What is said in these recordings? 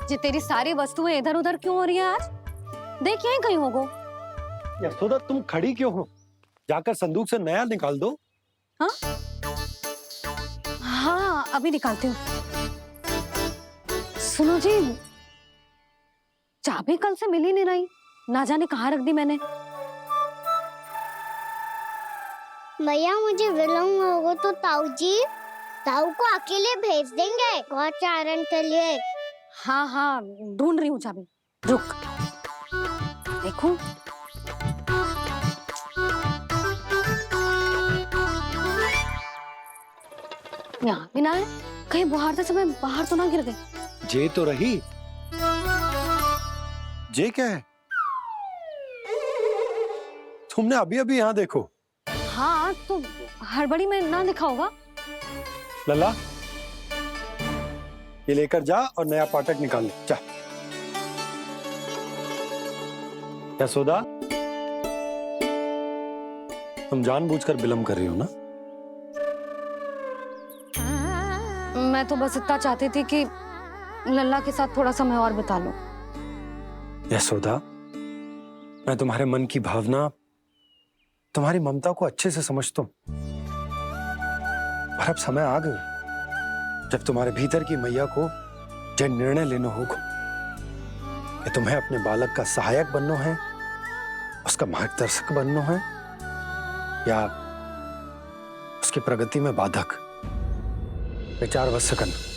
जे तेरी सारी वस्तुएं इधर उधर क्यों हो रही है आज? देख यहीं कहीं होगो। यशोदा तुम खड़ी क्यों हो? जाकर संदूक से नया निकाल दो। हाँ हाँ अभी निकालती हूँ। सुनो जी, चाबी कल से मिल ही नहीं रही, ना जाने कहाँ रख दी मैंने। भैया मुझे विलम्ब होगा तो ताऊ को अकेले भेज देंगे गौचारण के लिए। हाँ हाँ ढूंढ रही हूँ चाबी, रुक। देखूं। यहाँ भी ना है, कहीं बुहारते समय बाहर तो ना गिर गई। जे तो रही। जे क्या है? तुमने अभी अभी यहाँ देखो। हाँ तो हड़बड़ी में ना दिखा होगा। लला, ये लेकर जा और नया पाठक निकाल ले जा। यशोदा, तुम जानबूझकर विलम्ब कर रही हो ना? मैं तो बस इतना चाहती थी कि लल्ला के साथ थोड़ा समय और बिता लो। यशोदा, मैं तुम्हारे मन की भावना, तुम्हारी ममता को अच्छे से समझता हूं। पर अब समय आ गया जब तुम्हारे भीतर की मैया को जो निर्णय लेना होगा कि तुम्हें अपने बालक का सहायक बनना है, उसका मार्गदर्शक बनना है, या उसकी प्रगति में बाधक। विचार अवश्य करना।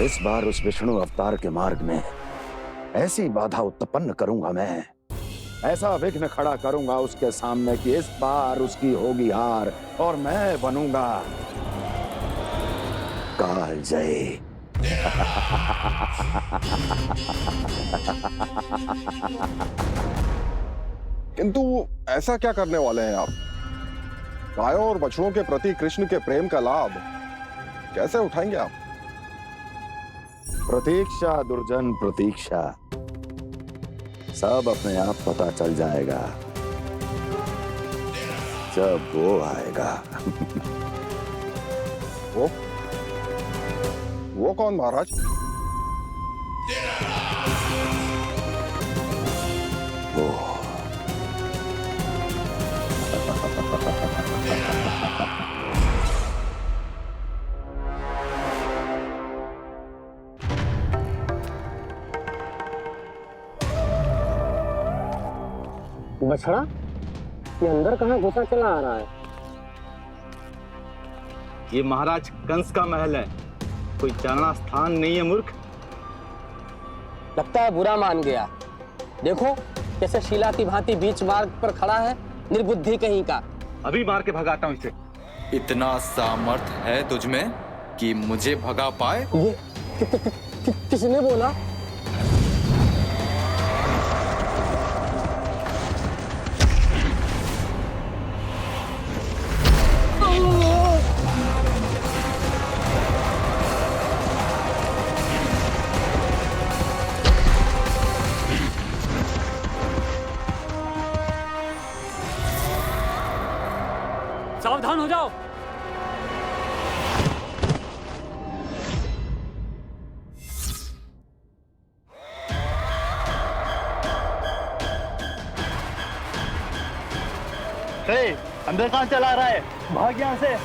इस बार उस विष्णु अवतार के मार्ग में ऐसी बाधा उत्पन्न करूंगा मैं, ऐसा विघ्न खड़ा करूंगा उसके सामने कि इस बार उसकी होगी हार और मैं बनूंगा कालजयी। किंतु ऐसा क्या करने वाले हैं आप? गायों और बछड़ों के प्रति कृष्ण के प्रेम का लाभ कैसे उठाएंगे आप? प्रतीक्षा दुर्जन प्रतीक्षा, सब अपने आप पता चल जाएगा जब वो आएगा। वो कौन महाराज? वो बछड़ा, ये अंदर कहाँ घुसा चला आ रहा है? ये महाराज कंस का महल है, कोई जाना स्थान नहीं है मूर्ख। लगता है बुरा मान गया। देखो कैसे शीला की भांति बीच मार्ग पर खड़ा है, निर्बुद्धि कहीं का। अभी मार के भगाता हूँ इसे। इतना सामर्थ है तुझमें कि मुझे भगा पाए? ये किसने बोला? सावधान हो जाओ। अंदर कहाँ चला रहा है? भाग यहाँ से।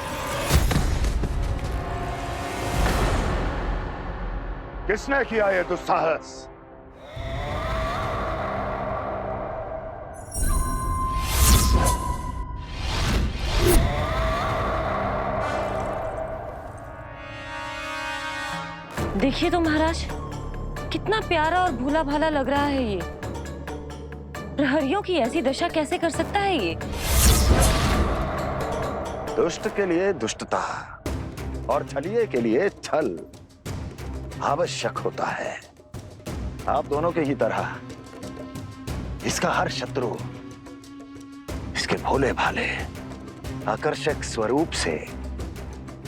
किसने किया ये दुस्साहस? देखिए तो महाराज, कितना प्यारा और भोला भाला लग रहा है ये। प्रहरियों की ऐसी दशा कैसे कर सकता है ये? दुष्ट के लिए दुष्टता और छलिए के लिए छल आवश्यक होता है। आप दोनों के ही तरह इसका हर शत्रु इसके भोले भाले आकर्षक स्वरूप से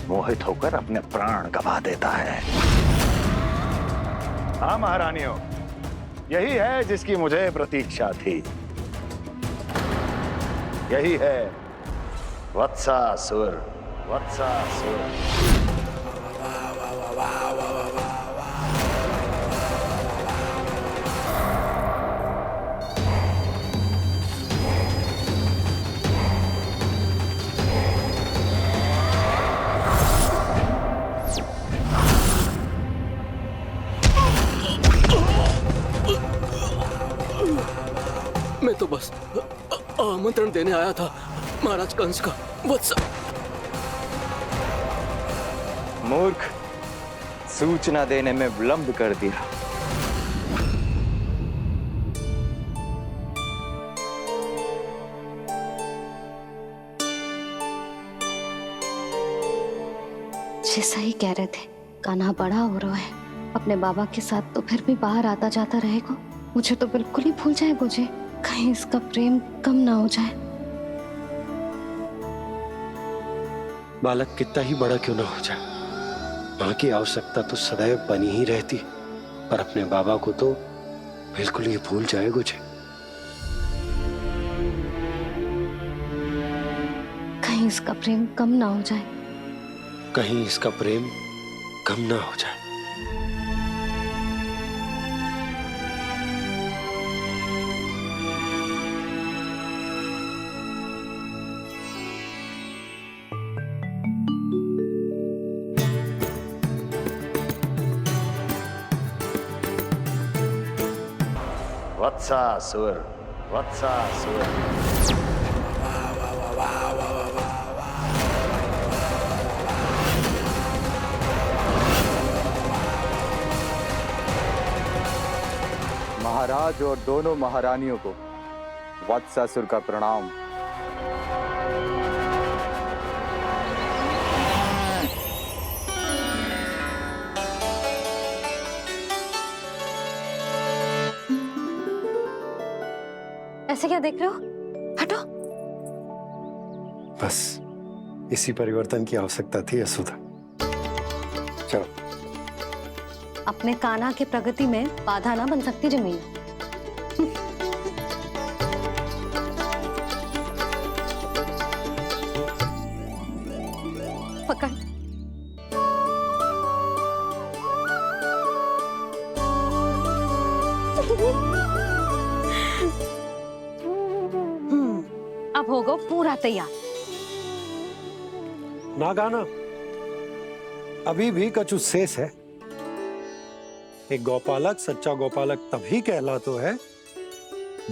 मोहित होकर अपने प्राण गंवा देता है। हाँ महारानियों, यही है जिसकी मुझे प्रतीक्षा थी। यही है वत्सासुर, वत्सासुर। मैं तो बस आमंत्रण देने आया था महाराज कंस का। वत्स मूर्ख, सूचना देने में विलंब कर दिया। जैसा ही कह रहे थे, कान्हा बड़ा हो रहा है, अपने बाबा के साथ तो फिर भी बाहर आता जाता रहेगा। मुझे तो बिल्कुल ही भूल जाएगा जी, कहीं इसका प्रेम कम ना हो जाए। बालक कितना ही बड़ा क्यों ना हो जाए, माँ की आवश्यकता तो सदैव बनी ही रहती, पर अपने बाबा को तो बिल्कुल ही भूल जाए मुझे। कहीं इसका प्रेम कम ना हो जाए, कहीं इसका प्रेम कम ना हो जाए। वत्सासुर, वत्सासुर। महाराज और दोनों महारानियों को वत्सासुर का प्रणाम। ऐसे क्या देख रहे हो? हटो। बस इसी परिवर्तन की आवश्यकता थी यशोदा। चलो। अपने कान्हा के प्रगति में बाधा ना बन सकती जमीन। पकड़। अब होगा पूरा तैयार। ना गाना, अभी भी कछु शेष है। एक गौपालक सच्चा गौपालक तभी कहलाता है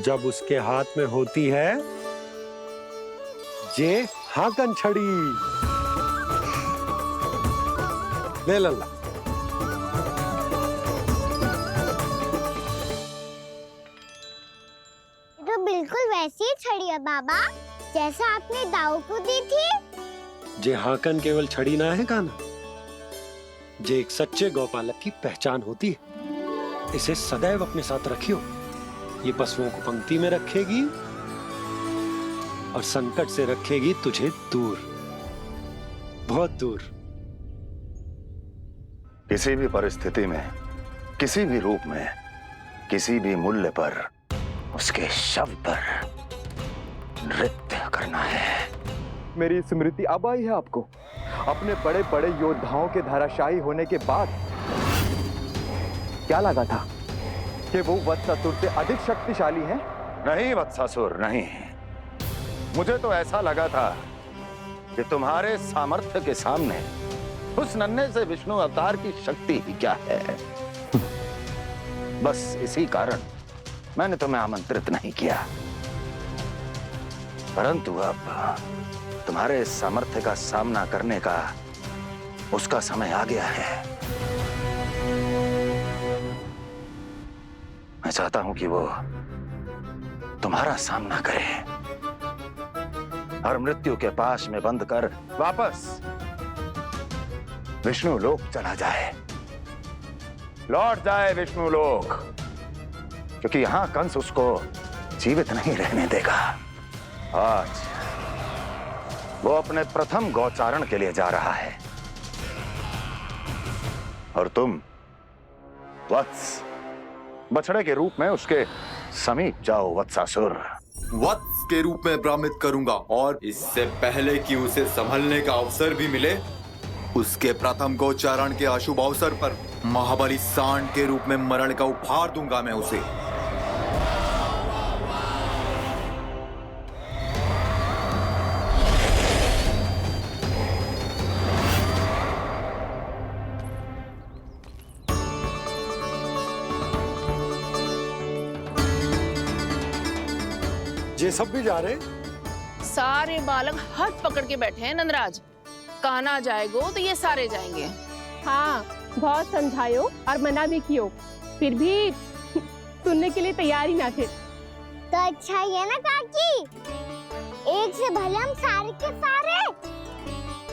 जब उसके हाथ में होती है जे हाकन छड़ी। ले लल्ला। तो बिल्कुल वैसी ही छड़ी है बाबा, जैसा आपने दाऊ को दी थी। जे हाकन केवल छड़ी ना है कान्हा, जे एक सच्चे गौपालक की पहचान होती है। इसे सदैव अपने साथ रखियो। ये पशुओं को पंक्ति में रखेगी और संकट से रखेगी तुझे दूर, बहुत दूर। किसी भी परिस्थिति में, किसी भी रूप में, किसी भी मूल्य पर उसके शव पर नृत्य करना है। मेरी स्मृति अब आई है आपको, अपने बड़े बड़े योद्धाओं के धराशायी होने के बाद। क्या लगा था कि वो वत्सासुर से अधिक शक्तिशाली हैं? नहीं वत्सासुर, नहीं। मुझे तो ऐसा लगा था कि तुम्हारे सामर्थ्य के सामने उस नन्हे से विष्णु अवतार की शक्ति ही क्या है। बस इसी कारण मैंने तुम्हें आमंत्रित नहीं किया। परंतु अब तुम्हारे सामर्थ्य का सामना करने का उसका समय आ गया है। मैं चाहता हूं कि वो तुम्हारा सामना करे और मृत्यु के पाश में बंद कर वापस विष्णु लोक चला जाए, लौट जाए विष्णु लोक, क्योंकि यहां कंस उसको जीवित नहीं रहने देगा। आज वो अपने प्रथम गौचारण के लिए जा रहा है और तुम वत्स, बछड़े के रूप में उसके समीप जाओ वत्सासुर। वत्स के रूप में भ्रमित करूंगा और इससे पहले कि उसे संभलने का अवसर भी मिले, उसके प्रथम गोचारण के अशुभ अवसर पर महाबली सांड के रूप में मरण का उपहार दूंगा मैं उसे। ये सब भी जा रहे? सारे बालक हाथ पकड़ के बैठे हैं नंदराज। कान्हा जाएगो तो ये सारे जाएंगे। हाँ, बहुत समझायो और मना भी कियो, फिर भी सुनने के लिए तैयार ही ना थे। तो अच्छा ही है ना काकी, एक से भले हम सारे के सारे,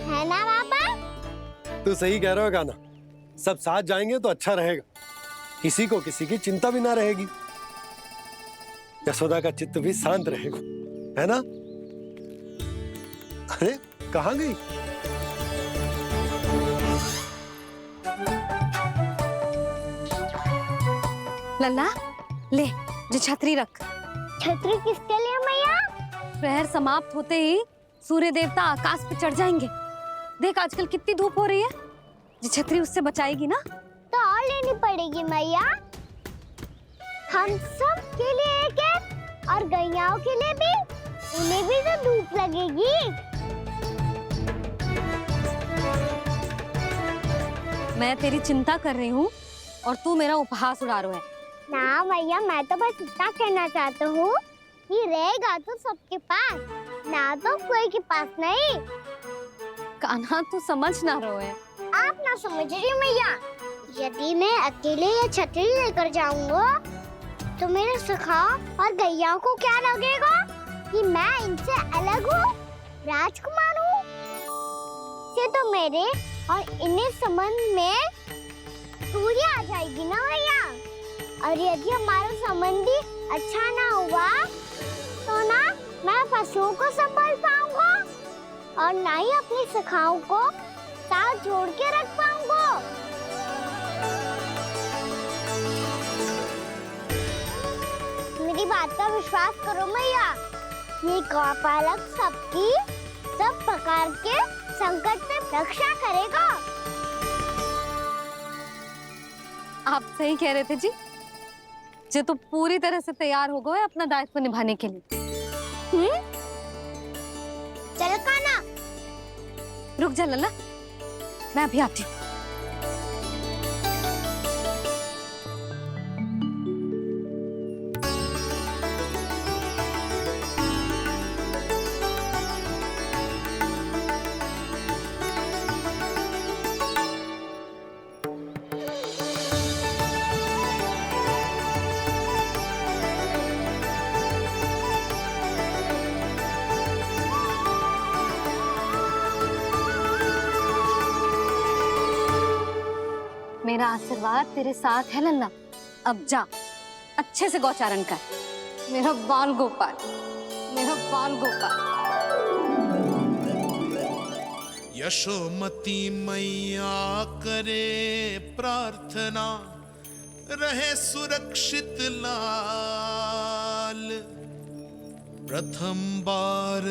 है ना बाबा? तू सही कह रहा हो कान्हा, सब साथ जाएंगे तो अच्छा रहेगा, किसी को किसी की चिंता भी ना रहेगी, यशोदा का चित्त भी शांत रहेगा, है ना? अरे कहाँ गई? लल्ला ले, जो छतरी रख। छतरी किसके लिए मैया? प्रहर समाप्त होते ही सूर्य देवता आकाश पे चढ़ जाएंगे। देख आजकल कितनी धूप हो रही है, जो छतरी उससे बचाएगी ना। तो और लेनी पड़ेगी मैया, हम सब के लिए एक एक और गैयाओं के लिए भी, उन्हें भी तो धूप लगेगी। मैं तेरी चिंता कर रही हूँ और तू मेरा उपहास उड़ा रहा है। ना भैया, मैं तो बस इतना कहना चाहता हूँ कि रहेगा तो सबके पास, ना तो कोई के पास नहीं। कान्हा तू समझ ना रहो है। आप ना समझ रही मैया, यदि मैं अकेले ये छतरी लेकर जाऊंगा तो मेरे सखा और गैयाओं को क्या लगेगा कि मैं इनसे अलग हूँ, राजकुमार हूँ। ये तो मेरे और इन्हें संबंध में दूरी आ जाएगी ना भैया। और यदि हमारा संबंधी अच्छा ना हुआ तो ना मैं पशुओं को संभाल पाऊंगा और ना ही अपनी सखाओं को साथ जोड़ के रख पाऊंगा। मेरी बात का विश्वास करो मैया, ये गौपालक सबकी सब प्रकार के संकट से रक्षा करेगा। आप सही कह रहे थे जी, जो तो पूरी तरह से तैयार हो गए अपना दायित्व निभाने के लिए। चलो कान्हा। रुक जा लल्ला, मैं अभी आती हूँ। मेरा आशीर्वाद तेरे साथ है लल्ला। अब जा, अच्छे से गौचारण कर। मेरा बाल गोपाल, मेरा बाल गोपाल। यशोमती मैया करे प्रार्थना, रहे सुरक्षित लाल। प्रथम बार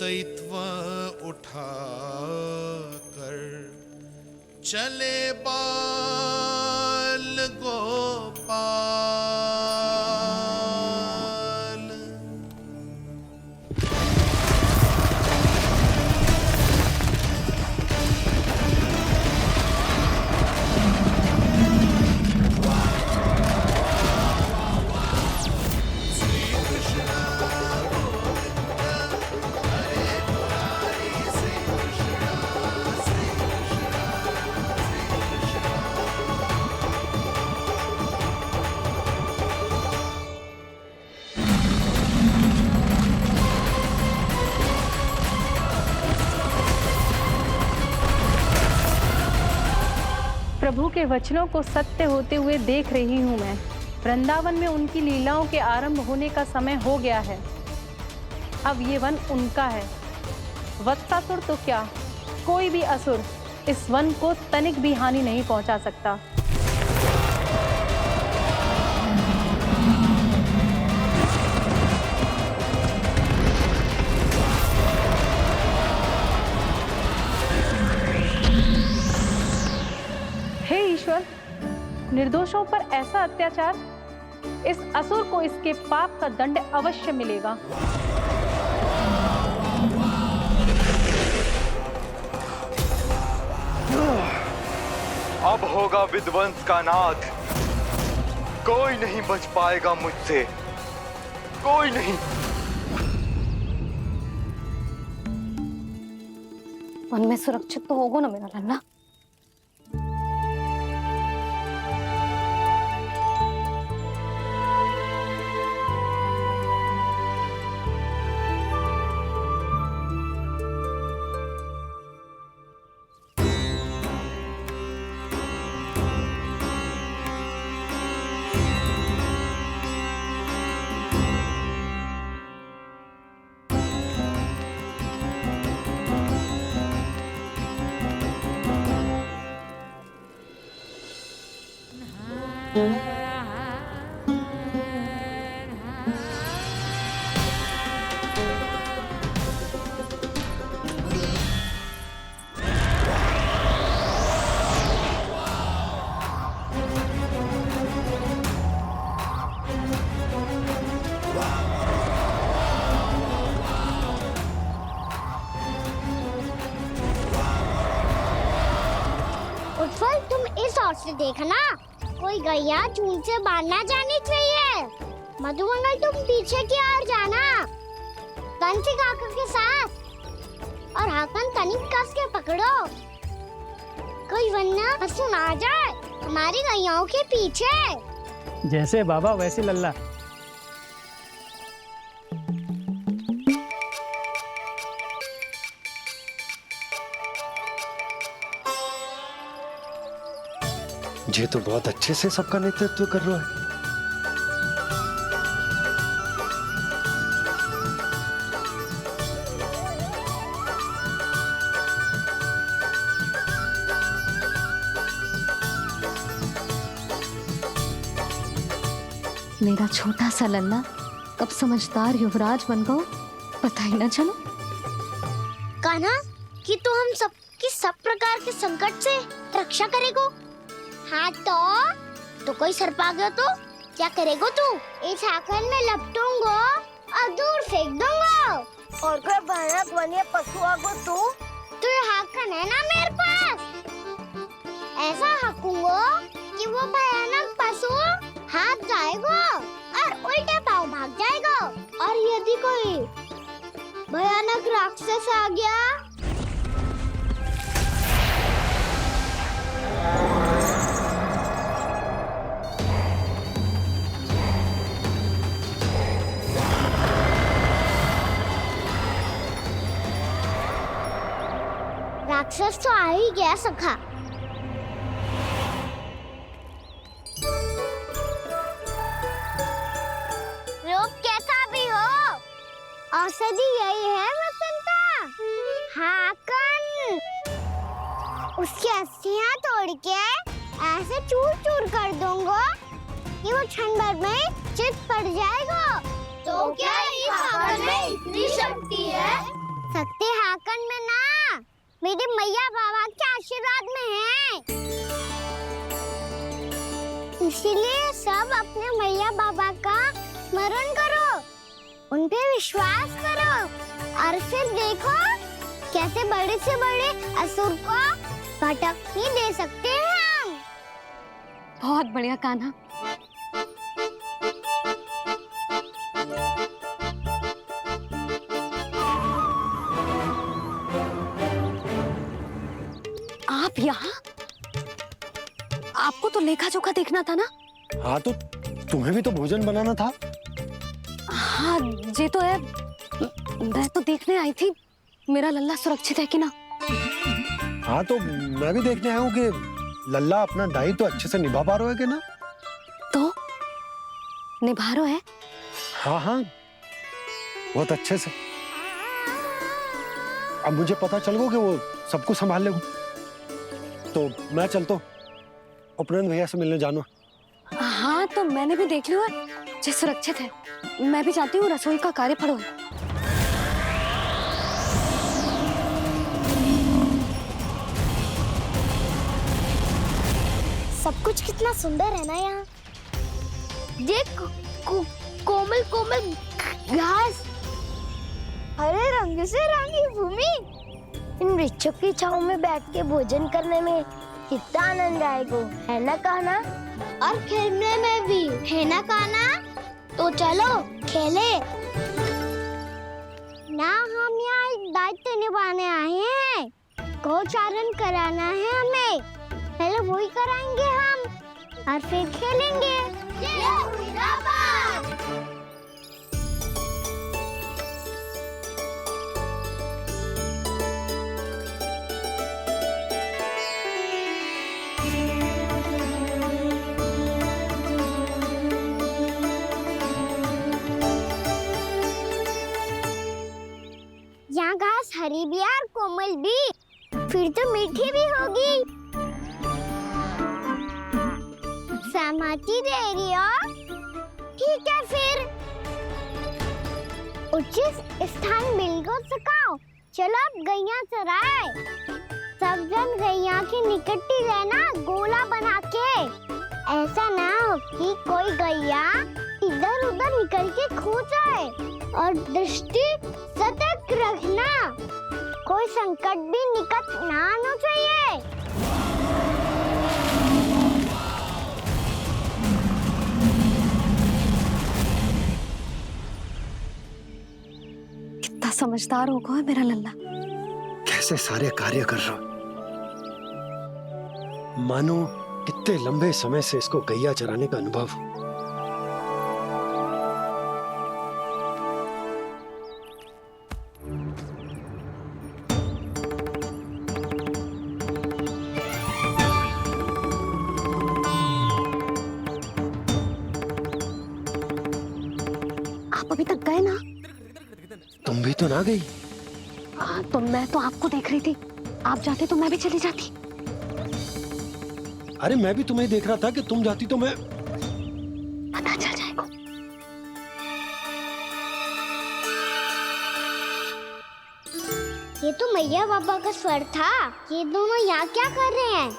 दैत्व उठा कर चले बाल गोपाल। प्रभु के वचनों को सत्य होते हुए देख रही हूँ मैं। वृंदावन में उनकी लीलाओं के आरंभ होने का समय हो गया है। अब ये वन उनका है। वत्सासुर तो क्या, कोई भी असुर इस वन को तनिक भी हानि नहीं पहुंचा सकता। निर्दोषों पर ऐसा अत्याचार, इस असुर को इसके पाप का दंड अवश्य मिलेगा। अब होगा विध्वंस का नाद। कोई नहीं बच पाएगा मुझसे, कोई नहीं। वन में सुरक्षित तो होगो ना मेरा लल्ला? उत्पल, तुम इस ओर से देखना, कोई गैया चून से बाहर ना जानी चाहिए। मधुमंगल, तुम पीछे की ओर जाना, कंसी काका के साथ, और हाकन तनिक कस के पकड़ो, कोई वरना पशु ना जाए हमारी गैयाओं के पीछे। जैसे बाबा वैसे लल्ला। ये तो बहुत अच्छे से सबका नेतृत्व कर रहा है। मेरा छोटा सा लल्ला कब समझदार युवराज बन गो पता ही ना चलो। कान्हा, कि तू हम सब की सब प्रकार के संकट से रक्षा करेगो। हाँ तो कोई सर्प आ गया तो क्या करेगो तू? इस हाकन में लपटूंगो और दूर फेंक दूंगा। और कोई भयानक वन्य पशु आगो तो ये हाकन है ना मेरे पास, ऐसा हाकूंगो कि वो भयानक पशु हाथ जाएगा और उल्टे पाँव भाग जाएगा। और यदि कोई भयानक राक्षस आ गया राक्षस तो आ ही गया सखा। रूप कैसा भी हो, औषधि यही है वसंता। हाकन उसकी अस्थियां तोड़ के ऐसे चूर चूर कर दूंगा कि वो क्षण भर में चित पड़ जाएगा। तो क्या इस हाकन में इतनी शक्ति है? शक्ति हाकन में ना, मेरे मैया बाबा के आशीर्वाद में है। इसीलिए सब अपने मैया बाबा का स्मरण करो, उन पे विश्वास करो और फिर देखो कैसे बड़े से बड़े असुर को भटक ही दे सकते हैं हम। बहुत बढ़िया कान्हा। आप यहाँ? आपको तो लेखा जोखा देखना था ना? हाँ तो तुम्हें भी तो भोजन बनाना था। हाँ ये तो है, मैं तो देखने आई थी मेरा लल्ला सुरक्षित है कि ना। हाँ तो मैं भी देखने आया हूँ कि लल्ला अपना दायित्व तो अच्छे से निभा पा रहा है कि ना। तो निभा रहा है? हाँ हाँ बहुत अच्छे से। अब मुझे पता चल गया कि वो सब कुछ संभाल लेगा। तो मैं चलता हूँ, उपनंद भैया से मिलने जाना। हाँ तो मैंने भी देख लिया जो सुरक्षित है। मैं भी चाहती हूँ रसोई का कार्य पड़ो। सब कुछ कितना सुंदर है ना यहाँ। देख कोमल कोमल घास, हरे रंग से रंगी भूमि। इन वृक्षों की छांव में बैठ के भोजन करने में कितना आनंद आएगा, है ना कान्हा? और खेलने में भी, है ना कान्हा? तो चलो खेले ना। हम यहाँ एक दायित्व निभाने आए हैं, गौचारण कराना है हमें। पहले वही कराएंगे हम और फिर खेलेंगे। यहाँ घास हरी भी और कोमल भी, फिर तो मीठी भी होगी। सहमति दे रही हो? ठीक है फिर उचित स्थान मिलकर सकाओ। चलो अब गैया चराए। सब जन गैया की निकटती रहना, गोला बना के। ऐसा ना हो कि कोई गैया इधर उधर निकल के खो जाए। और दृष्टि सतर्क रखना, कोई संकट भी निकट ना आना चाहिए। कितना समझदार होगा है मेरा लल्ला। कैसे सारे कार्य कर रहा हूं, मानो कितने लंबे समय से इसको गैया चराने का अनुभव हो। अभी तक गए ना? तुम भी तो ना गई। तो मैं तो आपको देख रही थी, आप जाते तो मैं भी चली जाती। अरे मैं भी तुम्हें देख रहा था कि तुम जाती तो मैं। पता चल जाएगा। ये तो मैया बाबा का स्वर था। ये दोनों यहाँ क्या कर रहे हैं?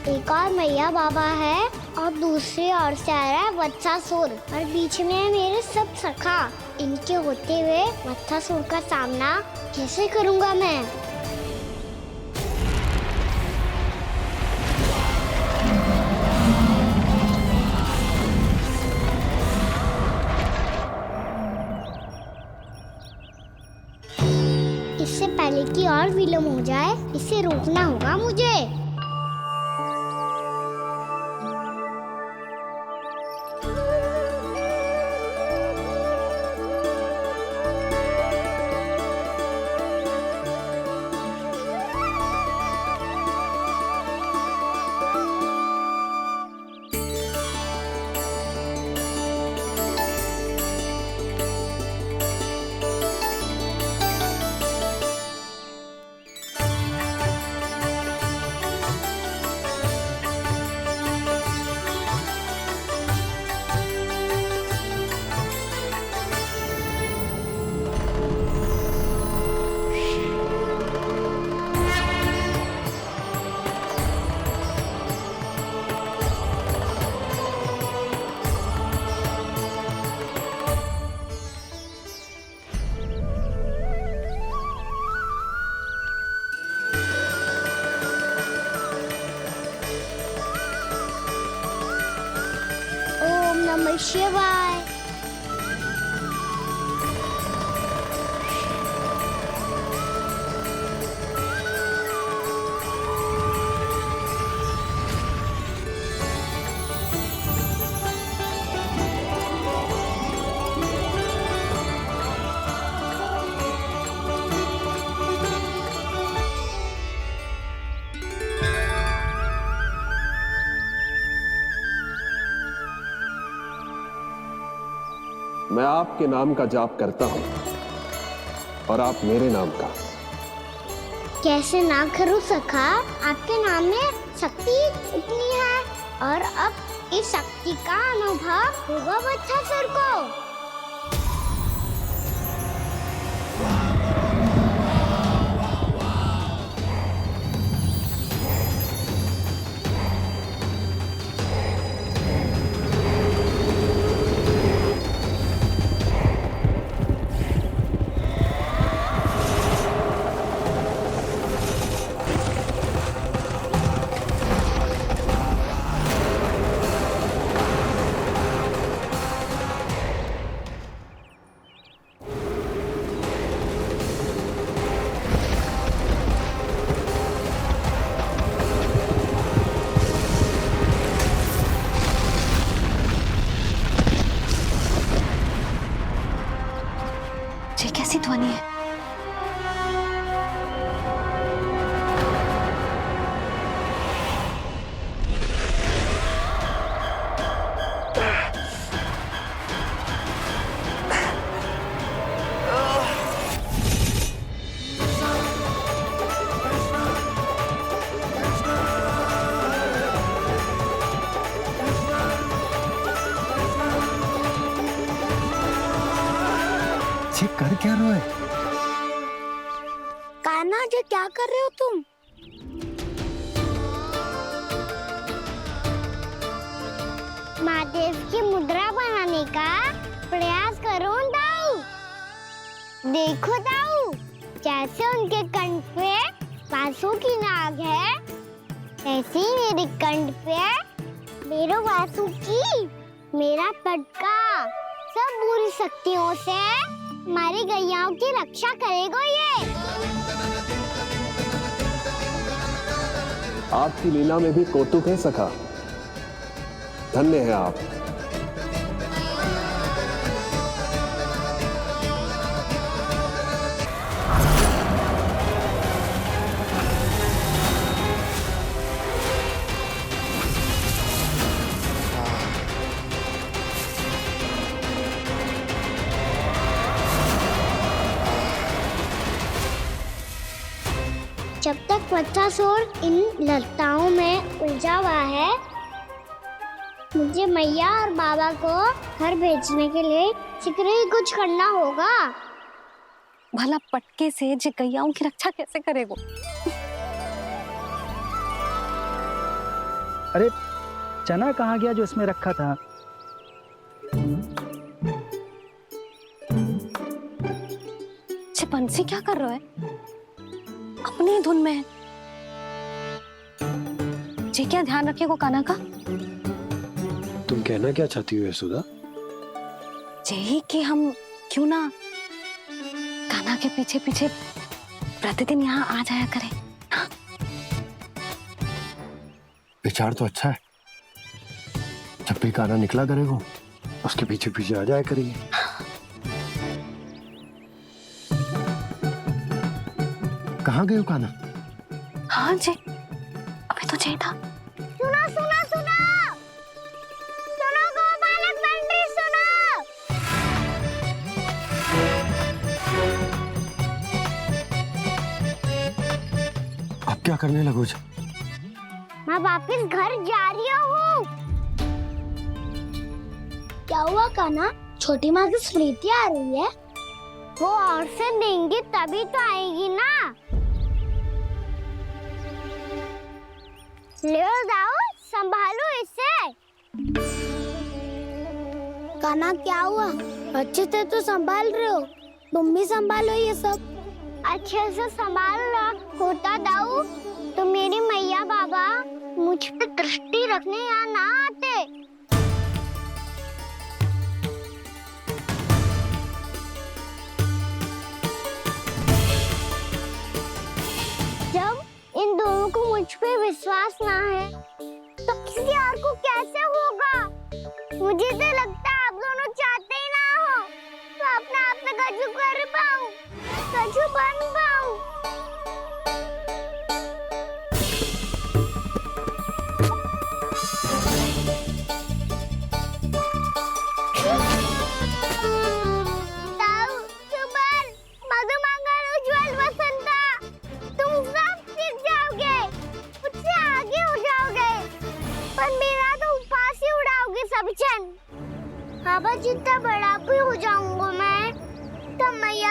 एक और मैया बाबा है और दूसरी ओर से आ रहा है वत्सासुर, और बीच में है मेरे सब सखा। इनके होते हुए वत्सासुर का सामना कैसे करूंगा मैं? इससे पहले कि और विलंब हो जाए, इसे रोकना होगा मुझे। नमः शिवाय। मैं आपके नाम का जाप करता हूं और आप मेरे नाम का। कैसे ना करूं सखा, आपके नाम में शक्ति इतनी है और अब इस शक्ति का अनुभव होगा बच्चा सर को। ये कैसी ध्वनि है? कर क्या रहे हो? कान्हा जी क्या कर रहे हो तुम? महादेव की मुद्रा बनाने का प्रयास करो दाऊ। देखो दाऊ, जैसे उनके कंठ पे वासु की नाग है, ऐसे ही मेरे कंठ पे मेरे वासु की मेरा पटका सब बुरी शक्तियों से हमारी गैयाओं की रक्षा करेगा ये। आपकी लीला में भी कौतुक है सखा, धन्य है आप। जब तक बच्चासुर इन लताओं में उलझा हुआ है, मुझे मैया और बाबा को घर भेजने के लिए शीघ्र ही कुछ करना होगा। भला पटके से जे गैयाओं की रक्षा कैसे करेगो? अरे चना कहाँ गया जो इसमें रखा था? बंसी क्या कर रहा है? अपनी धुन में है। जी क्या ध्यान रखेगो कान्हा का? तुम कहना क्या चाहती हो यशोदा? यही कि हम क्यों ना कान्हा के पीछे पीछे प्रतिदिन यहाँ आ जाया करें। हाँ? विचार तो अच्छा है। जब भी कान्हा निकला करेगा उसके पीछे पीछे आ जाया करेंगे। कहाँ गए हो कान्हा? हाँ जी, अभी तो चाहिए था। सुनो सुनो सुनो सुनो गोपालक पंडित सुनो। अब क्या करने लगो? मैं वापस घर जा रही हूँ। क्या हुआ कान्हा? छोटी माँ की स्मृति आ रही है? वो और से देंगी तभी तो आएगी ना। ले जाओ, संभालो इसे। कान्हा क्या हुआ? अच्छे से तो संभाल रहे हो, तुम भी संभालो ये सब। अच्छे से संभाल लो होता दाऊ तो मेरी मैया बाबा मुझ पे दृष्टि रखने यहाँ ना आते। जब इन दोनों को मुझ पे विश्वास ना है तो किसी और को कैसे होगा? मुझे तो लगता है आप दोनों चाहते ही ना हो तो अपने आप में गजू कर पाऊं, गजू बन पाऊं। ताऊ, सुबल, मधुमंगल, उज्जवल, वसंता, तुम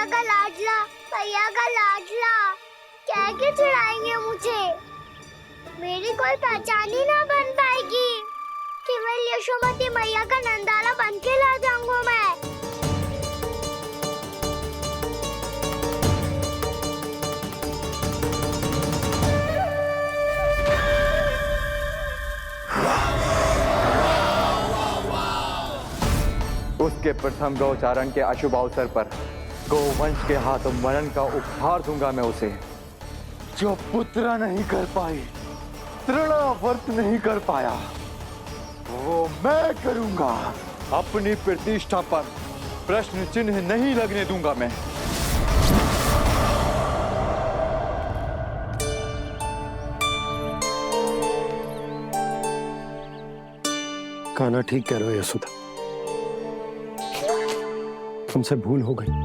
मैया का लाडला, मैया का लाडला। क्या क्या चिढ़ाएंगे मुझे? मेरी कोई पहचान ही ना बन पाएगी। केवल यशोमती मैया का नंदाला बन के ला जाऊंगा मैं। उसके प्रथम गौचारण के अशुभ अवसर पर गोवंश के हाथों मरण का उपहार दूंगा मैं उसे। जो पुत्र नहीं कर पाई, तृणावर्त नहीं कर पाया, वो मैं करूंगा। अपनी प्रतिष्ठा पर प्रश्न चिन्ह नहीं लगने दूंगा मैं। कान्हा ठीक कह रहे हो यशोदा, हमसे भूल हो गई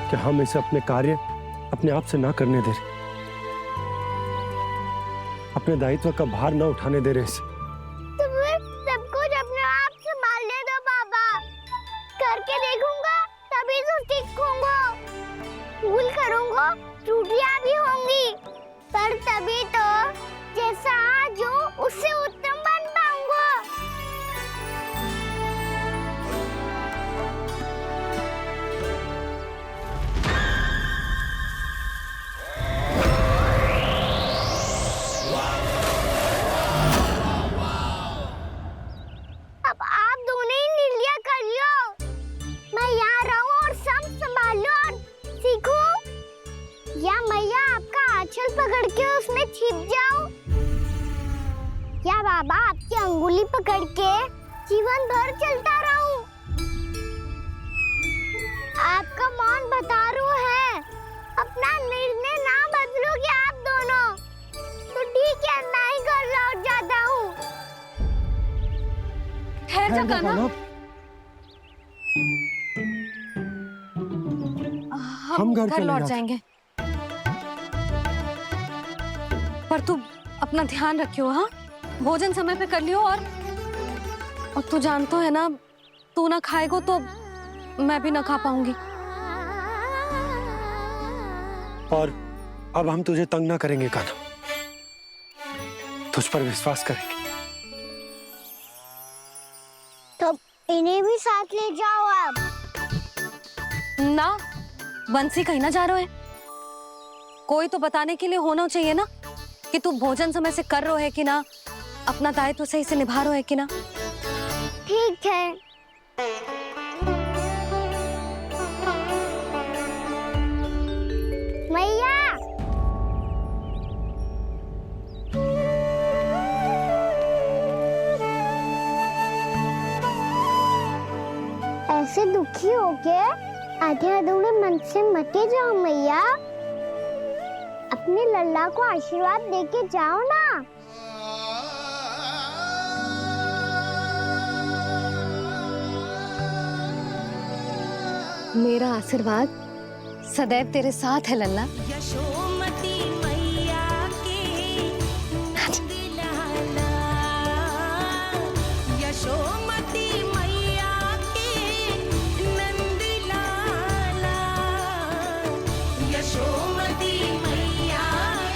कि हम इसे अपने कार्य अपने आप से ना करने दे रहे, अपने दायित्व का भार ना उठाने दे रहे इसे। तो फिर सब कुछ अपने आप संभालने दो बाबा। करके देखूंगा तभी तो सीखूंगा। भूल करूंगा, त्रुटियां भी होंगी, पर तभी तो जैसा आज हूं उससे उत्तम बन पाऊंगा। अब आप दोनों ही निर्णय कर लो। मैं यहाँ रहूं और सब संभालूं और सीखूं, या मैया आपका आंचल पकड़ के उसमें छिप जाऊं, या बाबा आपकी अंगुली पकड़ के जीवन भर चलता रहूं। आपका मौन बतारू है। अपना निर्णय ना बदलोगे आप दोनों तो ठीक है, मैं ही घर लौट जाता हूँ। ठहर जा कान्हा। हम घर लौट जाएंगे, पर तू अपना ध्यान रखियो। हाँ, भोजन समय पे कर लियो। और तू जानतो है ना, तू ना खाएगो तो मैं भी ना खा पाऊंगी। और अब हम तुझे तंग ना करेंगे कान्हा, तुझ पर विश्वास करेंगे। तो इन्हें भी साथ ले जाओ आप। ना, बंसी कहीं ना जा रहे है। कोई तो बताने के लिए होना चाहिए ना कि तू भोजन समय से कर रहे है कि ना, अपना दायित्व सही से निभा रहे है कि ना। ठीक है। मैया, ऐसे दुखी हो के आधे अधूरे मन से मत जाओ मैया। अपने लल्ला को आशीर्वाद देके जाओ ना। मेरा आशीर्वाद सदैव तेरे साथ है लल्ला। यशोमती मैया के नंद लाला, यशोमती मैया के नंद लाला, यशोमती मैया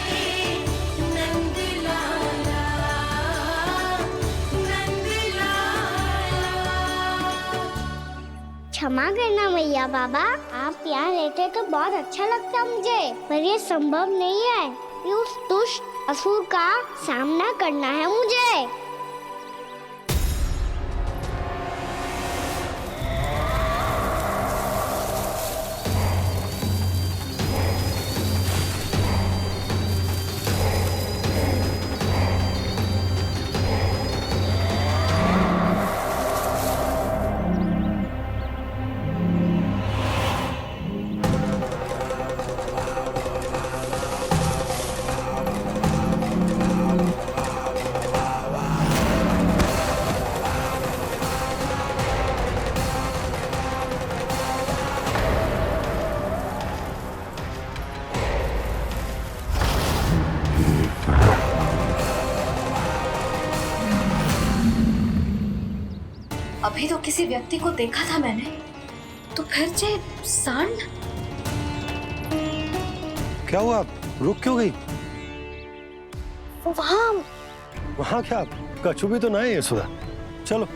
के नंद लाला, नंद लाला। क्षमा करना मैया बाबा, आप यहाँ रहते तो बहुत अच्छा लगता मुझे, पर ये संभव नहीं है। ये उस दुष्ट असुर का सामना करना है मुझे। अभी तो किसी व्यक्ति को देखा था मैंने, तो फिर जे सांड क्या हुआ? आप रुक क्यों गई? वहां क्या कछु भी तो ना है यशोदा। चलो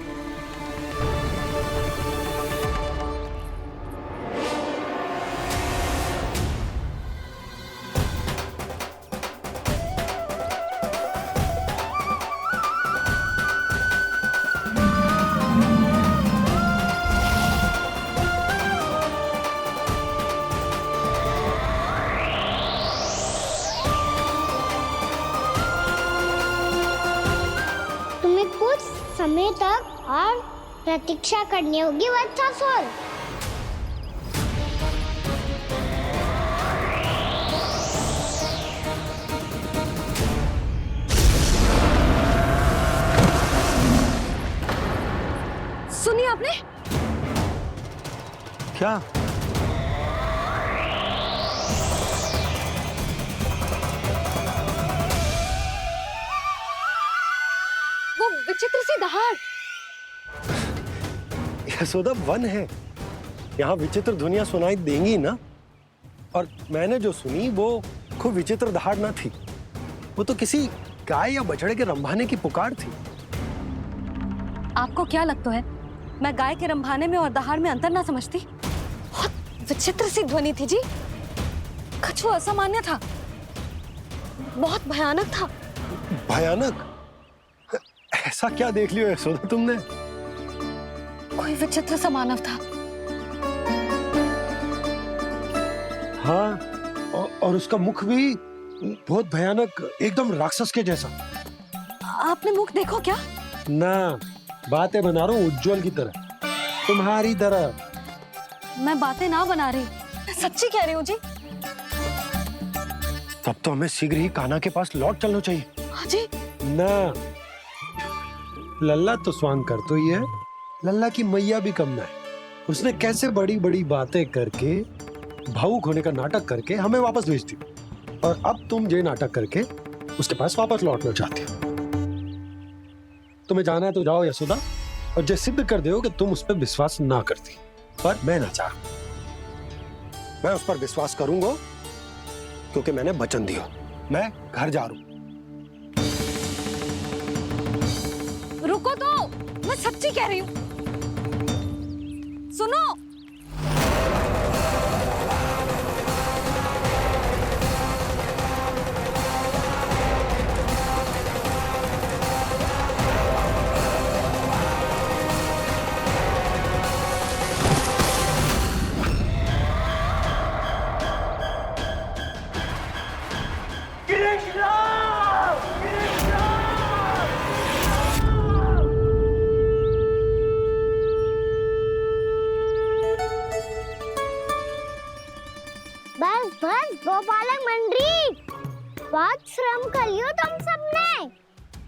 तुम्हें कुछ समय तक और प्रतीक्षा करनी होगी वत्सासुर। सुनिए आपने? क्या? वो विचित्र सी दहाड़। यशोदा वन है, यहाँ विचित्र ध्वनियां सुनाई देंगी ना। और मैंने जो सुनी वो खूब विचित्र दहाड़ ना थी, वो तो किसी गाय या बछड़े के रंभाने की पुकार थी। आपको क्या लगता है मैं गाय के रंभाने में और दहाड़ में अंतर ना समझती? बहुत विचित्र सी ध्वनि थी जी। कछु असामान्य था, बहुत भयानक था। भयानक? ऐसा क्या देख लियो यशोदा तुमने? कोई विचित्र सा मानव था। हाँ, और उसका मुख भी बहुत भयानक, एकदम राक्षस के जैसा। आपने मुख देखो क्या? ना, बातें बना रहा हूँ उज्जवल की तरह, तुम्हारी तरह। मैं बातें ना बना रही, मैं सच्ची कह रही हूँ जी। तब तो हमें शीघ्र ही कान्हा के पास लौट चलना चाहिए। हाँ जी। ना, लल्ला तो स्वांग कर तो ही है, लल्ला की मैया भी कम ना है। उसने कैसे बड़ी बड़ी बातें करके, भावुक होने का नाटक करके हमें वापस भेज दी, और अब तुम ये नाटक करके उसके पास वापस लौटना चाहती हो। तुम्हें जाना है तो जाओ यशोदा, और जो सिद्ध कर दो कि तुम उस पर विश्वास ना करती। पर मैं ना चाह, मैं उस पर विश्वास करूंगा क्योंकि मैंने वचन दिया। मैं घर जा रहा हूं। रुको तो, मैं सच्ची कह रही हूँ। सुनो, बस बस गोपालक मंडली, बहुत श्रम कर लियो तुम सबने।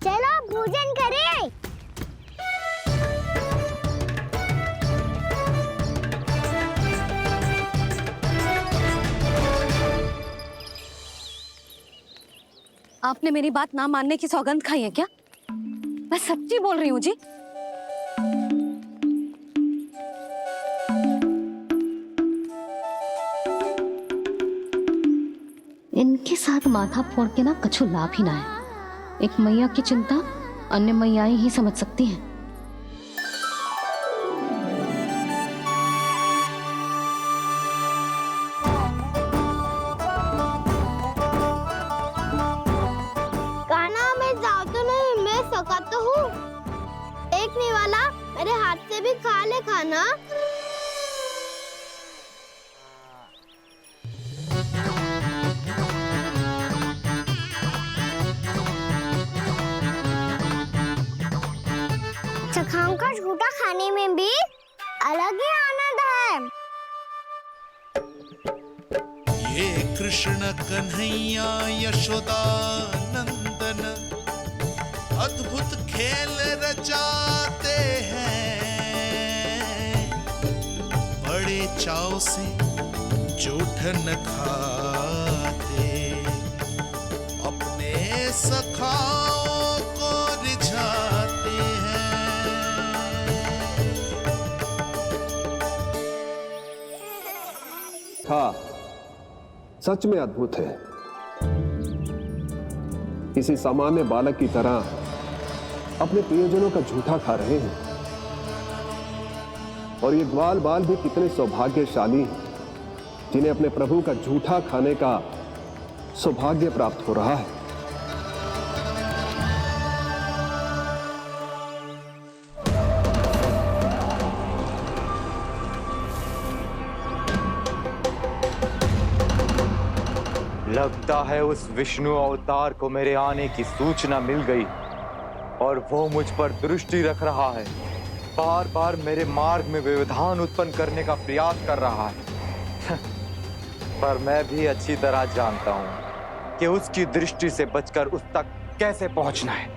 चलो भोजन करें। आपने मेरी बात ना मानने की सौगंध खाई है क्या? मैं सच्ची बोल रही हूँ जी। इनके साथ माथा फोड़ के ना कछु लाभ ही ना है। एक मैया की चिंता अन्य मैयाएं ही समझ सकती हैं। कान्हा मैं जाओ तो नहीं, मैं सका तो हूँ। देखने वाला मेरे हाथ से भी खा ले खाना। चखाओं का झूठा खाने में भी अलग ही आनंद है। ये कृष्ण कन्हैया यशोदा नंदन अद्भुत खेल रचाते हैं, बड़े चाव से जूठन खाते, अपने सखाओं को रिझाते हैं। व्यवस्था सच में अद्भुत है। किसी सामान्य बालक की तरह अपने प्रियजनों का झूठा खा रहे हैं। और ये ग्वाल बाल भी कितने सौभाग्यशाली हैं जिन्हें अपने प्रभु का झूठा खाने का सौभाग्य प्राप्त हो रहा है। लगता है उस विष्णु अवतार को मेरे आने की सूचना मिल गई और वो मुझ पर दृष्टि रख रहा है। बार बार मेरे मार्ग में व्यवधान उत्पन्न करने का प्रयास कर रहा है। पर मैं भी अच्छी तरह जानता हूं कि उसकी दृष्टि से बचकर उस तक कैसे पहुंचना है।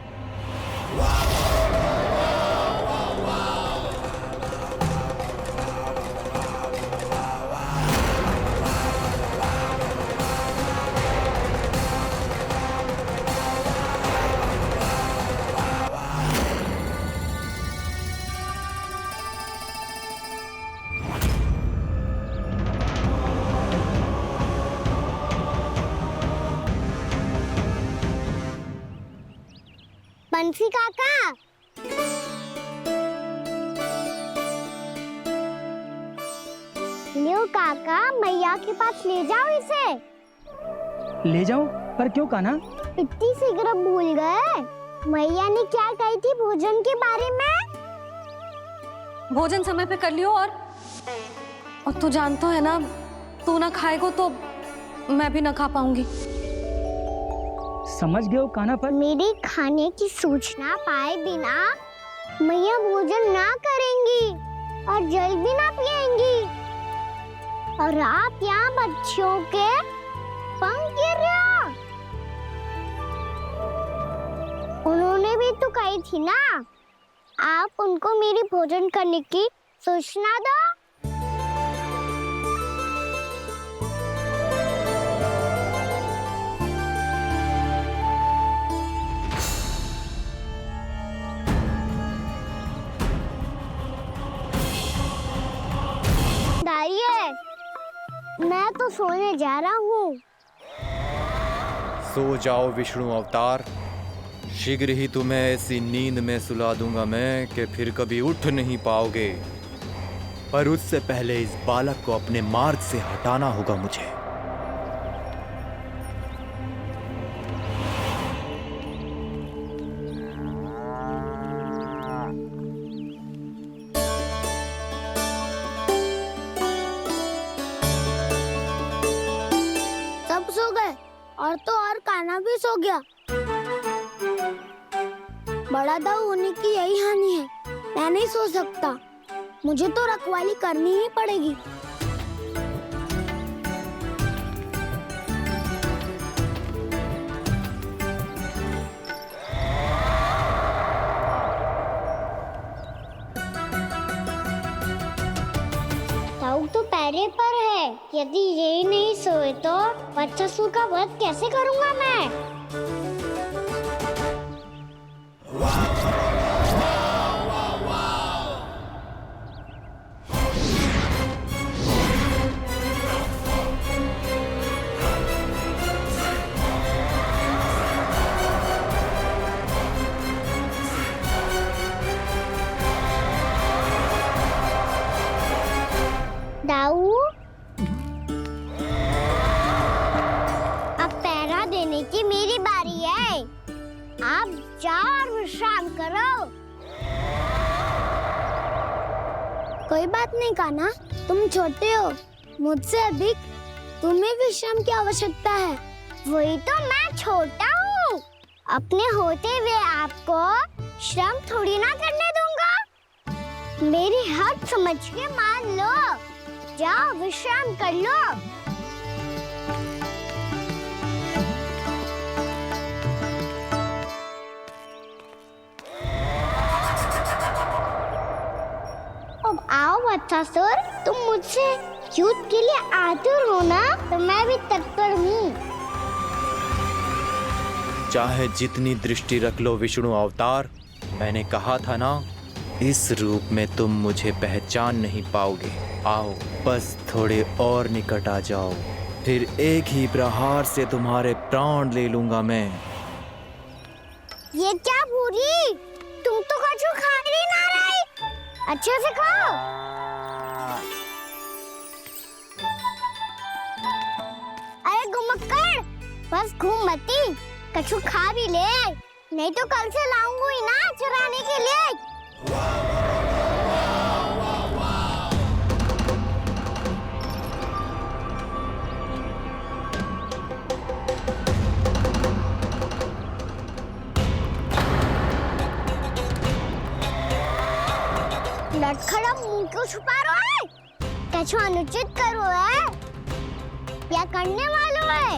बंसी काका, लियो काका, मैया के पास ले जाओ इसे। ले जाओ? पर क्यों कान्हा? इतनी शीघ्र भूल गए? मैया ने क्या कही थी भोजन के बारे में? भोजन समय पे कर लियो। और तू जानता है ना, तू ना खाएगा तो मैं भी ना खा पाऊंगी। समझ गए हो कान्हा? पर मेरे खाने की सूचना पाए बिना मैया भोजन ना करेंगी और जल भी ना पिएंगी। और आप यहाँ बच्चों के पंख गिर रहे हो। उन्होंने भी तो कही थी ना, आप उनको मेरी भोजन करने की सूचना दो। मैं तो सोने जा रहा हूँ। सो जाओ विष्णु अवतार, शीघ्र ही तुम्हें ऐसी नींद में सुला दूंगा मैं कि फिर कभी उठ नहीं पाओगे। पर उससे पहले इस बालक को अपने मार्ग से हटाना होगा मुझे। और तो और कान्हा भी सो गया। बड़ा दाऊ होने की यही हानि है। मैं नहीं सो सकता, मुझे तो रखवाली करनी ही पड़ेगी। दाऊ तो पैरे पर है। यदि ये नहीं सोए तो बच्चासुर का वध कैसे करूंगा मैं? दाऊ, अब पहरा देने की मेरी बारी है। आप जाओ और विश्राम करो। कोई बात नहीं कान्हा, तुम छोटे हो, मुझसे अधिक तुम्हें विश्राम की आवश्यकता है। वही तो मैं छोटा हूँ, अपने होते हुए आपको श्रम थोड़ी ना करने दूंगा। मेरी हद समझ के मान लो। जाओ विश्राम कर लो। अब आओ बच्चासुर, तुम मुझसे युद्ध के लिए आतुर हो ना, तो मैं भी तत्पर हूँ। चाहे जितनी दृष्टि रख लो विष्णु अवतार, मैंने कहा था ना इस रूप में तुम मुझे पहचान नहीं पाओगे। आओ बस थोड़े और निकट आ जाओ, फिर एक ही प्रहार से तुम्हारे प्राण ले लूंगा मैं। ये क्या भूरी, तुम तो कछु खा ही ना रही, अच्छे से खाओ। अरे घुमक्कड़, बस घूम मती, कछु खा भी ले, नहीं तो कल से लाऊंगी ना चुराने के लिए। लटखड़ा मुंह क्यों छुपा रहा है? कछु अनुचित करो है या करने वालों है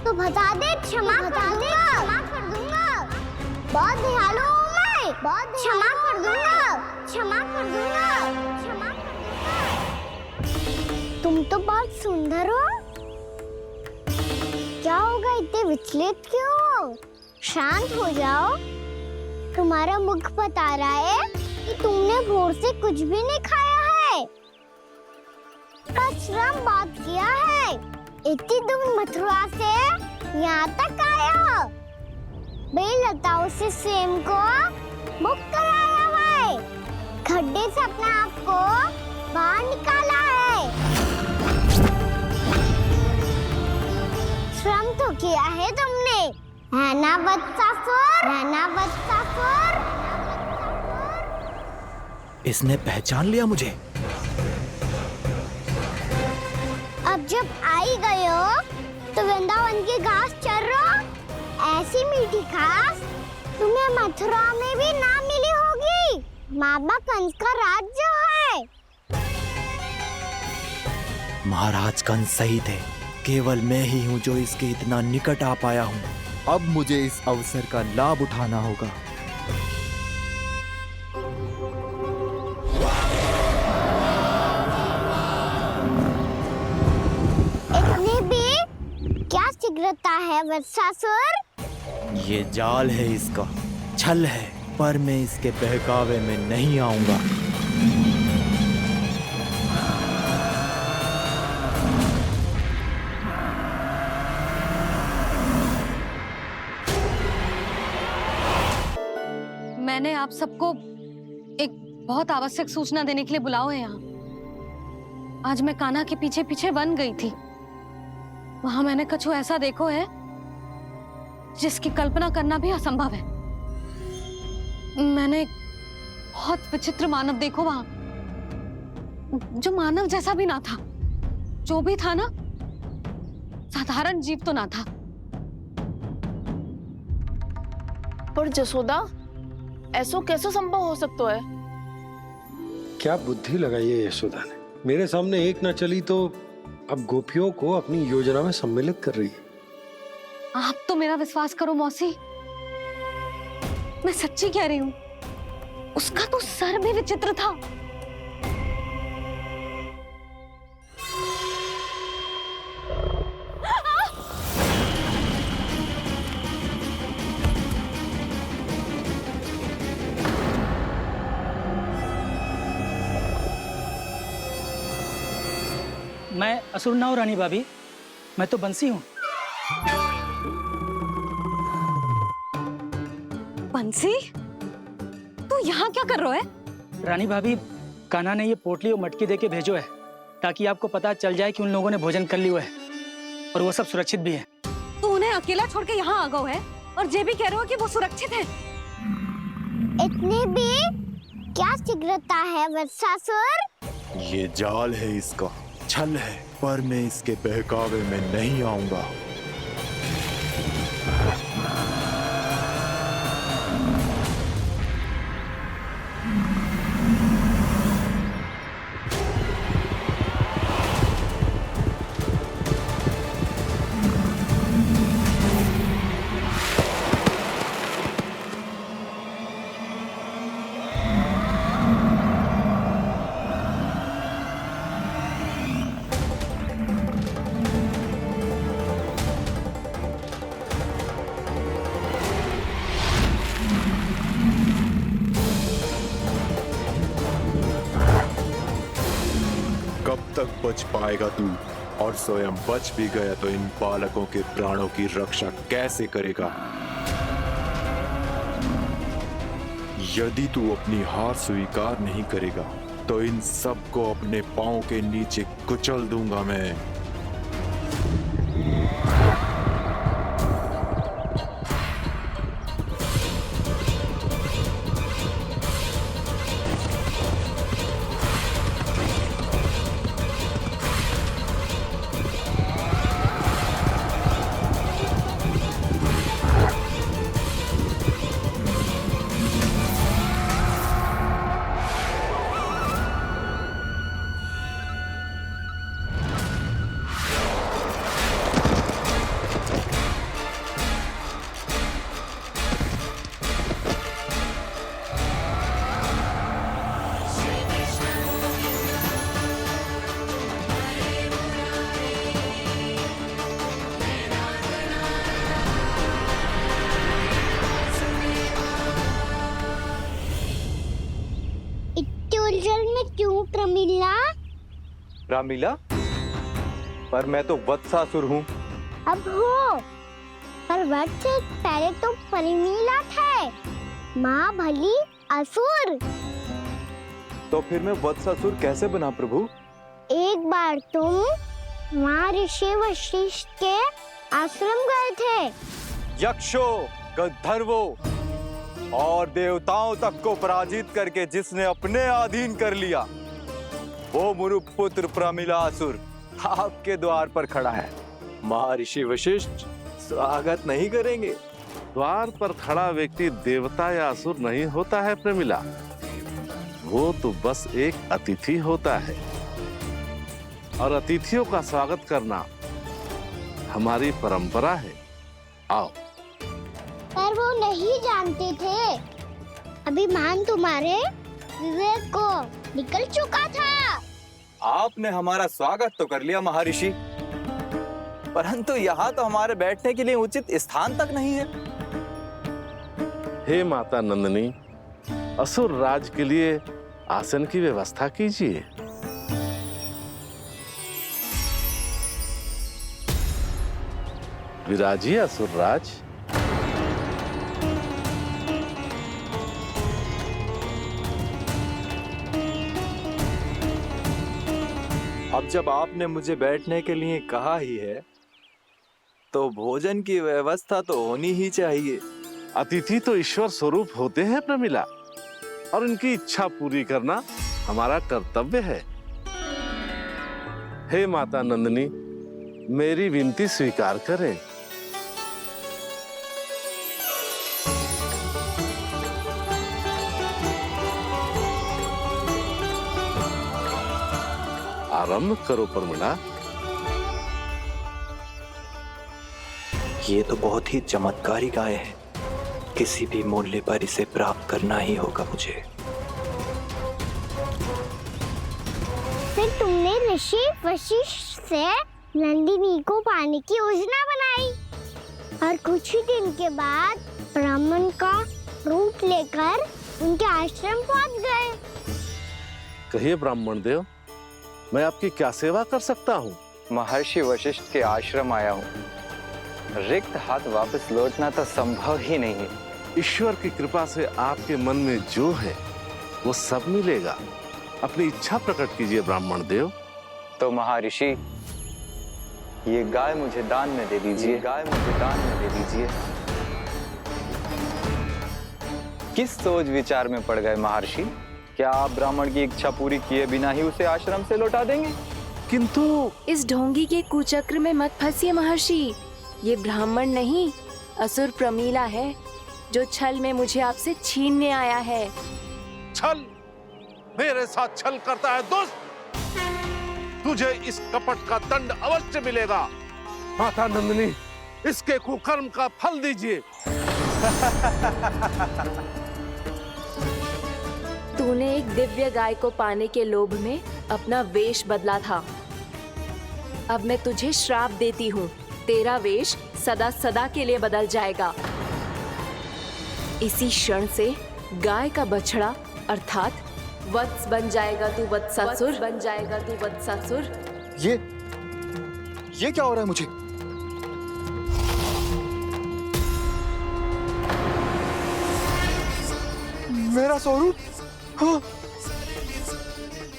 तो बता दे, क्षमा कर दूंगा। बहुत दयालु हूँ मैं, बहुत क्षमा कर दूंगा। तुम तो बहुत सुंदर हो, क्या होगा इतने विचलित क्यों हो? शांत हो जाओ, तुम्हारा मुख बता रहा है कि तुमने भोर से कुछ भी नहीं खाया है, श्रम बात किया है, इतनी दूर मथुरा से यहाँ तक आया हो, बेलताओं से सेम को मुक्त कराया हुआ है, खड्डे से अपने आप को बाहर निकाला है, श्रम तो किया है तुमने, है ना वत्सासुर? इसने पहचान लिया मुझे। अब जब आई गए हो तो वृंदावन की घास चर रहो, ऐसी मीठी घास तुम्हें मथुरा में भी ना मिली होगी। मामा कंस का राज्य है। महाराज कंस सही थे, केवल मैं ही हूँ जो इसके इतना निकट आ पाया हूँ। अब मुझे इस अवसर का लाभ उठाना होगा। इतनी भी क्या शीघ्रता है वत्सासुर? ये जाल है इसका, छल है, पर मैं इसके बहकावे में नहीं आऊंगा। मैंने आप सबको एक बहुत आवश्यक सूचना देने के लिए बुलाओ है यहाँ। आज मैं कान्हा के पीछे पीछे वन गई थी, वहां मैंने कछु ऐसा देखो है जिसकी कल्पना करना भी असंभव है। मैंने बहुत विचित्र मानव देखो वहां, जो मानव जैसा भी ना था, जो भी था ना साधारण जीव तो ना था। पर जसोदा, ऐसा कैसे संभव हो सकता है? क्या बुद्धि लगाई है यशोदा ने, मेरे सामने एक न चली तो अब गोपियों को अपनी योजना में सम्मिलित कर रही है। आप तो मेरा विश्वास करो मौसी, मैं सच्ची कह रही हूँ, उसका तो सर भी विचित्र था। मैं असुर ना हूं रानी भाभी, मैं तो बंसी हूँ। बंसी, तू यहाँ क्या कर रहा है? रानी भाभी, कान्हा ने ये पोटली और मटकी देके भेजो है ताकि आपको पता चल जाए कि उन लोगों ने भोजन कर लिया है और वो सब सुरक्षित भी है। तू उन्हें अकेला छोड़ के यहाँ आ गए है और ये भी कह रहे हो कि वो सुरक्षित है। इतनी भी क्या शीघ्रता है वत्सासुर? ये जाल है इसका, छल है, पर मैं इसके बहकावे में नहीं आऊंगा। कब तक बच पाएगा तू? और स्वयं बच भी गया तो इन बालकों के प्राणों की रक्षा कैसे करेगा? यदि तू अपनी हार स्वीकार नहीं करेगा तो इन सबको अपने पांव के नीचे कुचल दूंगा मैं। क्यों प्रमिला? रामीला, पर मैं तो वत्सासुर हूँ। अब हो, पर वट से पहले तो प्रमिला थे, माँ भली असुर। तो फिर मैं वत्सासुर कैसे बना प्रभु? एक बार तुम वहाँ ऋषि वशिष्ठ के आश्रम गए थे। यक्षो, गंधर्वों और देवताओं तक को पराजित करके जिसने अपने अधीन कर लिया, वो मुरुपुत्र प्रमिलासुर आपके द्वार पर खड़ा है। महर्षि वशिष्ठ स्वागत नहीं करेंगे। द्वार पर खड़ा व्यक्ति देवता या असुर नहीं होता है प्रमिला, वो तो बस एक अतिथि होता है, और अतिथियों का स्वागत करना हमारी परंपरा है। आओ। पर वो नहीं जानते थे, अभिमान तुम्हारे विवेक को निकल चुका था। आपने हमारा स्वागत तो कर लिया महर्षि, परंतु यहाँ तो हमारे बैठने के लिए उचित स्थान तक नहीं है। हे माता नंदिनी, असुर राज के लिए आसन की व्यवस्था कीजिए। विराजिए असुर राज। अब जब आपने मुझे बैठने के लिए कहा ही है, तो भोजन की व्यवस्था तो होनी ही चाहिए। अतिथि तो ईश्वर स्वरूप होते हैं प्रमिला, और उनकी इच्छा पूरी करना हमारा कर्तव्य है। हे माता नंदिनी, मेरी विनती स्वीकार करें। आरंभ करो प्रमिला। ये तो बहुत ही चमत्कारी गाय है, किसी भी मूल्य पर इसे प्राप्त करना ही होगा मुझे। फिर तुमने ऋषि वशिष्ठ से नंदिनी को पाने की योजना बनाई, और कुछ ही दिन के बाद ब्राह्मण का रूप लेकर उनके आश्रम पहुंच गए। कहिए ब्राह्मण देव, मैं आपकी क्या सेवा कर सकता हूँ? महर्षि वशिष्ठ के आश्रम आया हूँ। रिक्त हाथ वापस लौटना तो संभव ही नहीं है। ईश्वर की कृपा से आपके मन में जो है वो सब मिलेगा। अपनी इच्छा प्रकट कीजिए ब्राह्मण देव। तो महर्षि, ये गाय मुझे दान में दे दीजिए। गाय मुझे दान में दे दीजिए। किस सोच विचार में पड़ गए महर्षि? क्या आप ब्राह्मण की इच्छा पूरी किए बिना ही उसे आश्रम से लौटा देंगे? किंतु इस ढोंगी के कुचक्र में मत फंसिए महर्षि। ये ब्राह्मण नहीं, असुर प्रमीला है, जो छल में मुझे आपसे छीनने आया है। छल? मेरे साथ छल करता है दुष्ट? तुझे इस कपट का दंड अवश्य मिलेगा। माता नंदिनी, इसके कुकर्म का फल दीजिए। तूने एक दिव्य गाय को पाने के लोभ में अपना वेश बदला था। अब मैं तुझे श्राप देती हूँ, तेरा वेश सदा सदा के लिए बदल जाएगा। इसी क्षण से गाय का बछड़ा अर्थात वत्स बन जाएगा तू वत्सासुर, बन जाएगा तू वत्सासुर। ये क्या हो रहा है मुझे? मेरा स्वरूप? हाँ।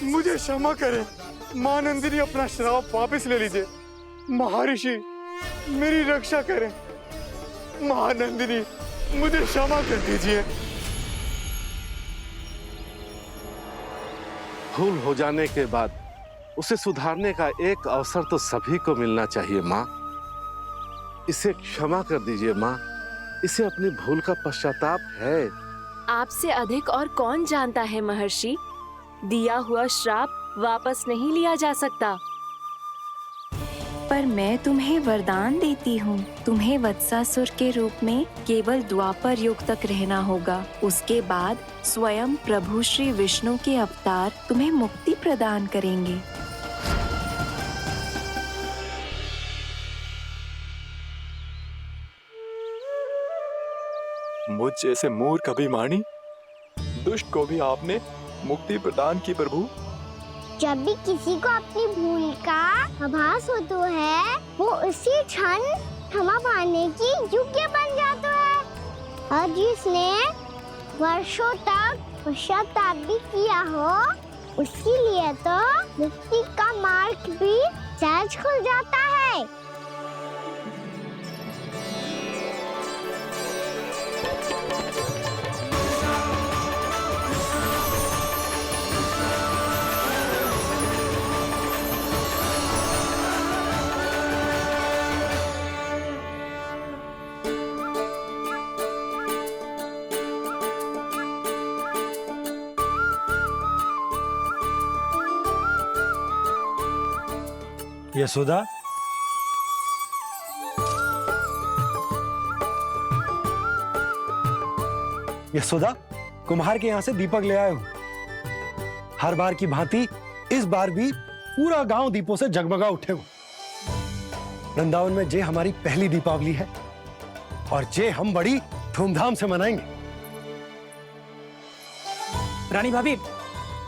मुझे क्षमा करें मां नंदिनी, अपना श्राप वापस ले लीजिए। महर्षि मेरी रक्षा करें। महानंदिनी मुझे क्षमा कर दीजिए। भूल हो जाने के बाद उसे सुधारने का एक अवसर तो सभी को मिलना चाहिए माँ। इसे क्षमा कर दीजिए माँ, इसे अपनी भूल का पश्चाताप है। आपसे अधिक और कौन जानता है महर्षि, दिया हुआ श्राप वापस नहीं लिया जा सकता। पर मैं तुम्हें वरदान देती हूँ, तुम्हें वत्सासुर के रूप में केवल द्वापर युग तक रहना होगा। उसके बाद स्वयं प्रभु श्री विष्णु के अवतार तुम्हें मुक्ति प्रदान करेंगे। मुझ जैसे मूर्ख अभिमानी दुष्ट को भी आपने मुक्ति प्रदान की प्रभु। जब भी किसी को अपनी भूल का आभास होता है, वो उसी क्षण क्षमा पाने की योग्य बन जाता है। और जिसने वर्षों तक पश्चाताप भी किया हो, उसके लिए तो मुक्ति का मार्ग भी सहज खुल जाता है। यशोदा, यशोदा, कुम्हार के यहाँ से दीपक ले आया हूं। हर बार की भांति इस बार भी पूरा गांव दीपों से जगमगा उठे हो। वृंदावन में जे हमारी पहली दीपावली है और जे हम बड़ी धूमधाम से मनाएंगे। रानी भाभी,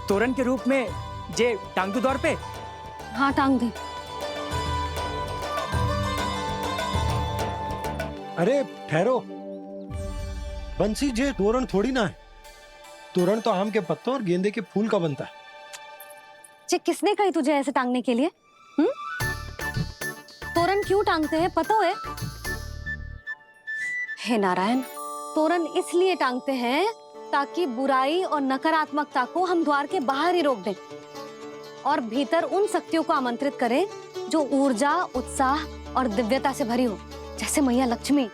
तोरण के रूप में जे टांग दो द्वार पे। हाँ, टांग दे। अरे ठहरो, बंसी, जे तोरण थोड़ी ना है। तोरण तो आम के पत्तों और गेंदे के फूल का बनता है। जे किसने कही तुझे ऐसे टांगने के लिए? तोरण क्यों टांगते हैं पता है? हे नारायण, तोरण इसलिए टांगते हैं ताकि बुराई और नकारात्मकता को हम द्वार के बाहर ही रोक दें और भीतर उन शक्तियों को आमंत्रित करें जो ऊर्जा, उत्साह और दिव्यता से भरी हो, जैसे मैया लक्ष्मी।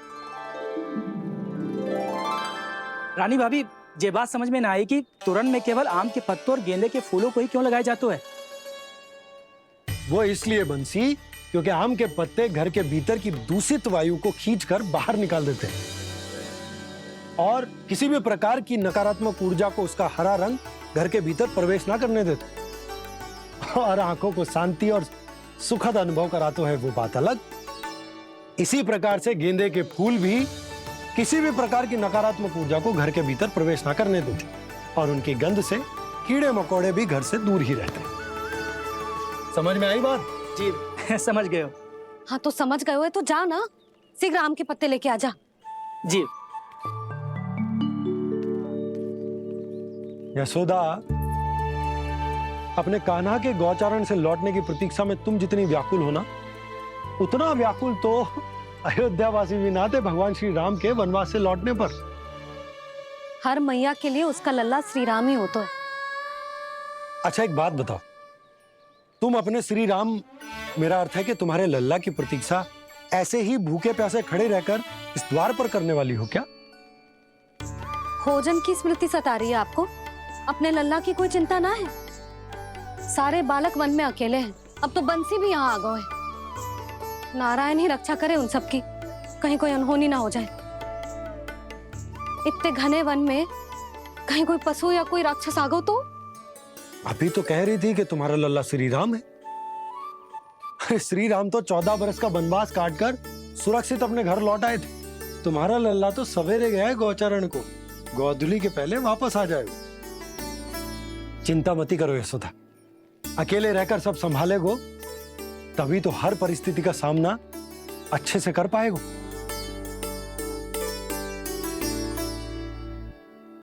रानी भाभी, ये बात समझ में ना आई कि तोरण में केवल आम के पत्तों और गेंदे के फूलों को ही क्यों लगाया जाता है? वो इसलिए बंसी, क्योंकि आम के पत्ते घर के भीतर की दूषित वायु को खींचकर बाहर निकाल देते हैं और किसी भी प्रकार की नकारात्मक ऊर्जा को उसका हरा रंग घर के भीतर प्रवेश ना करने देते और आंखों को शांति और सुखद अनुभव कराता है, वो बात अलग। इसी प्रकार से गेंदे के फूल भी किसी भी प्रकार की नकारात्मक ऊर्जा को घर के भीतर प्रवेश ना करने देते और उनकी गंध से कीड़े मकोड़े भी घर से दूर ही रहते हैं। समझ में आई बात? जी, समझ गए हो। हाँ, तो समझ गए हो तो जा ना, शीघ्र आम के पत्ते लेके आजा। जी। यशोदा, अपने कान्हा के गौचारण से लौटने की प्रतीक्षा में तुम जितनी व्याकुल हो ना, उतना व्याकुल तो अयोध्यावासी भी ना थे भगवान श्री राम के वनवास से लौटने पर। हर मैया के लिए उसका लल्ला श्री राम ही होता है। अच्छा, एक बात बताओ, तुम अपने श्री राम, मेरा अर्थ है कि तुम्हारे लल्ला की प्रतीक्षा ऐसे ही भूखे प्यासे खड़े रहकर इस द्वार पर करने वाली हो क्या? भोजन की स्मृति सता रही है आपको? अपने लल्ला की कोई चिंता ना है। सारे बालक वन में अकेले हैं, अब तो बंसी भी यहाँ आ गए हैं। नारायण ही रक्षा करे उन सबकी, कहीं कोई अनहोनी ना हो जाए। इतने घने वन में कहीं कोई पशु या कोई राक्षस आ गो तो? अभी तो कह रही थी कि तुम्हारा लल्ला श्री राम है। श्री राम तो 14 बरस का वनवास काटकर सुरक्षित अपने घर लौट आए थे। तुम्हारा लल्ला तो सवेरे गया है गौचरण को, गोधूली के पहले वापस आ जाएगा। चिंता मती करो यशोदा, अकेले रहकर सब संभालेगो तभी तो हर परिस्थिति का सामना अच्छे से कर पाएगो।